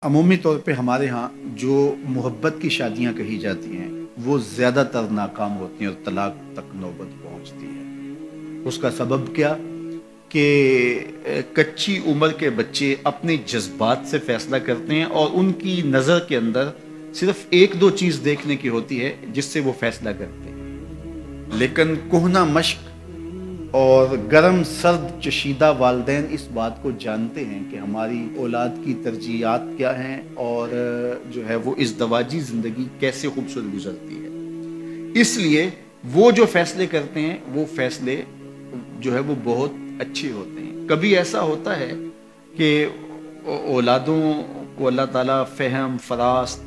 अमूमी तौर पे हमारे यहाँ जो मोहब्बत की शादियाँ कही जाती हैं वो ज़्यादातर नाकाम होती हैं और तलाक तक नौबत पहुँचती है। उसका सबब क्या कि कच्ची उम्र के बच्चे अपने जज्बात से फैसला करते हैं और उनकी नज़र के अंदर सिर्फ एक दो चीज़ देखने की होती है जिससे वो फैसला करते हैं। लेकिन कोहना मश्क और गरम सर्द चशीदा वालिदैन इस बात को जानते हैं कि हमारी औलाद की तरजीहात क्या हैं और जो है वो इस दवाजी ज़िंदगी कैसे खूबसूरत गुजरती है। इसलिए वो जो फैसले करते हैं वो फैसले जो है वो बहुत अच्छे होते हैं। कभी ऐसा होता है कि औलादों को अल्लाह ताला फ़हम, फ़रास्त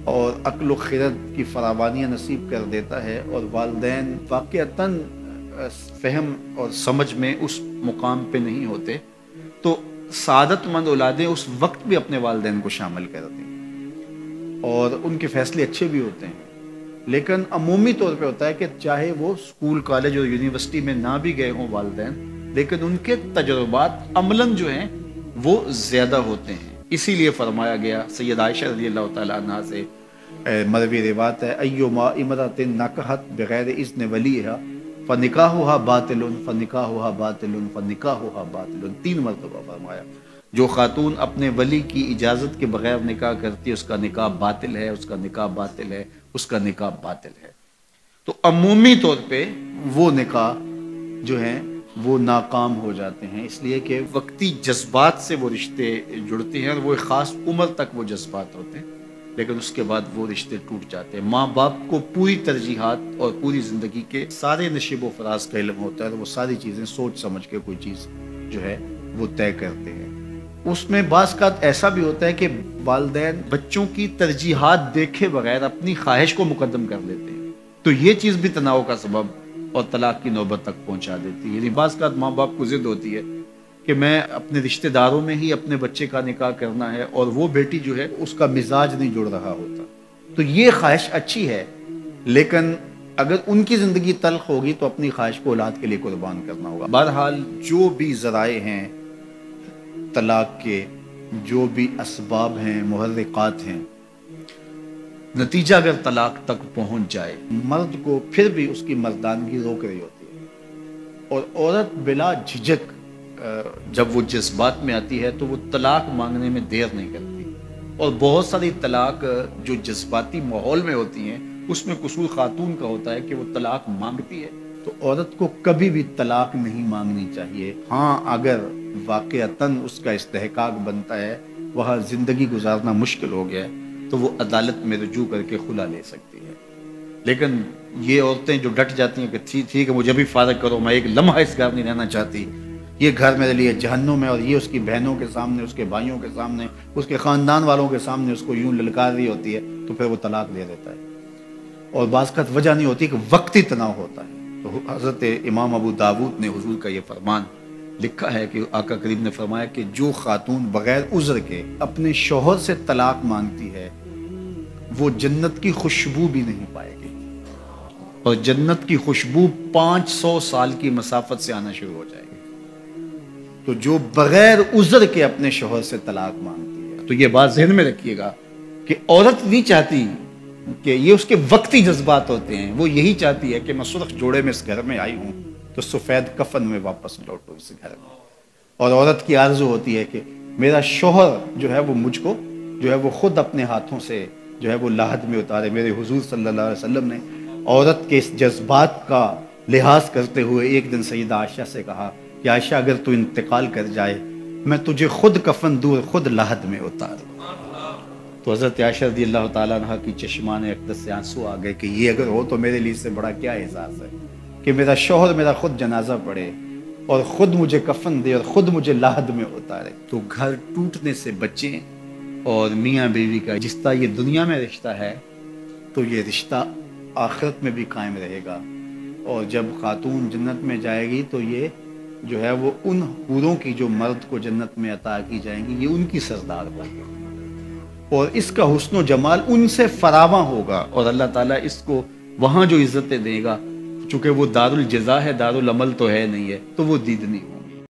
और अक्ल व खिरत की फरावानियाँ नसीब कर देता है और वालिदैन वाक़अतन फ़हम और समझ में उस मुकाम पे नहीं होते, तो सादतमंद औलादें उस वक्त भी अपने वालिदैन को शामिल करती हैं और उनके फ़ैसले अच्छे भी होते हैं। लेकिन अमूमी तौर पे होता है कि चाहे वो स्कूल, कॉलेज और यूनिवर्सिटी में ना भी गए हों वालिदैन, लेकिन उनके तजुर्बात अमलन जो हैं वो ज़्यादा होते हैं। इसीलिए फरमाया गया, सैयद आयशा रज़ियल्लाहु तआला अन्हा से मरवी रिवायत है, अय्युमा इमरातिन नकहत बगैर इज़्न वलीहा फ़निकाहुहा बातिलुन फ़निकाहुहा बातिलुन फ़निकाहुहा बातिलुन, 3 मरतबा फरमाया। जो खातून अपने वली की इजाज़त के बगैर निकाह करती है उसका निकाह बातिल है, उसका निकाह बातिल है, उसका निकाह बातिल है। तो अमूमी तौर पे वो निकाह जो हैं वो नाकाम हो जाते हैं, इसलिए कि वक्ती जज्बात से वो रिश्ते जुड़ते हैं और वो ख़ास उम्र तक वो जज्बात होते हैं, लेकिन उसके बाद वो रिश्ते टूट जाते हैं। माँ बाप को पूरी तरजीहात और पूरी ज़िंदगी के सारे नशीब व फराज का इल्म होता है, तो वो सारी चीज़ें सोच समझ के कोई चीज़ जो है वो तय करते हैं। उसमें बाज़ कात ऐसा भी होता है कि वालिदैन बच्चों की तरजीहात देखे बगैर अपनी ख्वाहिश को मुकद्दम कर लेते हैं, तो ये चीज़ भी तनाव का सबब और तलाक की नौबत तक पहुँचा देती है। यानी बाज़ कात माँ बाप को ज़िद होती है कि मैं अपने रिश्तेदारों में ही अपने बच्चे का निकाह करना है और वो बेटी जो है उसका मिजाज नहीं जुड़ रहा होता, तो ये ख्वाहिश अच्छी है, लेकिन अगर उनकी ज़िंदगी तल्ख होगी तो अपनी ख्वाहिश को औलाद के लिए कुर्बान करना होगा। बहरहाल जो भी ज़राए हैं तलाक के, जो भी असबाब हैं, मुहर्रिकात हैं, नतीजा अगर तलाक तक पहुँच जाए, मर्द को फिर भी उसकी मर्दानगी रोक रही होती है और औरत बिला झिझक जब वो जज्बात में आती है तो वो तलाक मांगने में देर नहीं करती। और बहुत सारी तलाक जो जज्बाती माहौल में होती हैं उसमें कसूर खातून का होता है कि वो तलाक मांगती है, तो औरत को कभी भी तलाक नहीं मांगनी चाहिए। हाँ, अगर वाक़अतन उसका इस्तेहकाक बनता है, वह ज़िंदगी गुजारना मुश्किल हो गया है, तो वो अदालत में रुजू करके खुला ले सकती है। लेकिन ये औरतें जो डट जाती हैं कि ठीक है मुझे भी फारग करो, मैं एक लम्हा इस घर नहीं रहना चाहती, ये घर मेरे लिए जहन्नुम है, और ये उसकी बहनों के सामने, उसके भाइयों के सामने, उसके ख़ानदान वालों के सामने उसको यूं ललकार रही होती है, तो फिर वो तलाक दे देता है। और बाज़ का वजह नहीं होती कि वक्ती तनाव होता है। तो हज़रत इमाम अबू दाऊद ने हुजूर का ये फरमान लिखा है कि आका करीम ने फरमाया कि जो खातून बग़ैर उज़्र के अपने शौहर से तलाक मांगती है वो जन्नत की खुशबू भी नहीं पाएगी, और जन्नत की खुशबू 500 साल की मसाफत से आना शुरू हो जाएगी। तो जो बगैर उज़्र के अपने शौहर से तलाक मांगती है, तो ये बात ज़हन में रखिएगा कि औरत नहीं चाहती कि ये उसके वक्ती जज्बात होते हैं, वो यही चाहती है कि मैं सुर्ख जोड़े में इस घर में आई हूँ तो सफ़ेद कफन में वापस लौटूँ इस घर में। और औरत की आरज़ू होती है कि मेरा शौहर जो है वो मुझको जो है वो ख़ुद अपने हाथों से जो है वो लाहद में उतारे। मेरे हुजूर सल्लल्लाहु अलैहि वसल्लम ने औरत के इस जज्बात का लिहाज करते हुए एक दिन सैयदा आयशा से कहा कि आयशा, अगर तू इंतकाल कर जाए मैं तुझे खुद कफन दूर, खुद लाहद में उतारूं। तो हज़रत आयशा रज़ियल्लाहु ताला अन्हा की चश्मान अक़दस से आंसू आ गए कि ये अगर हो तो मेरे लिए इससे बड़ा क्या एहसास है कि मेरा शौहर मेरा खुद जनाजा पढ़े और ख़ुद मुझे कफन दे और ख़ुद मुझे लाहद में उतारे। तो घर टूटने से बचें, और मियाँ बीवी का जिस तरह ये दुनिया में रिश्ता है तो ये रिश्ता आखिरत में भी कायम रहेगा, और जब खातून जन्नत में जाएगी तो ये जो है वो उन हूरों की जो मर्द को जन्नत में अता की जाएंगी, ये उनकी सरदार होगी और इसका हुस्न व जमाल उनसे फरावा होगा, और अल्लाह ताला इसको वहाँ जो इज़्ज़तें देगा چونکہ وہ دار الجزا ہے، دار العمل تو ہے نہیں ہے، تو وہ دید نہیں ہوں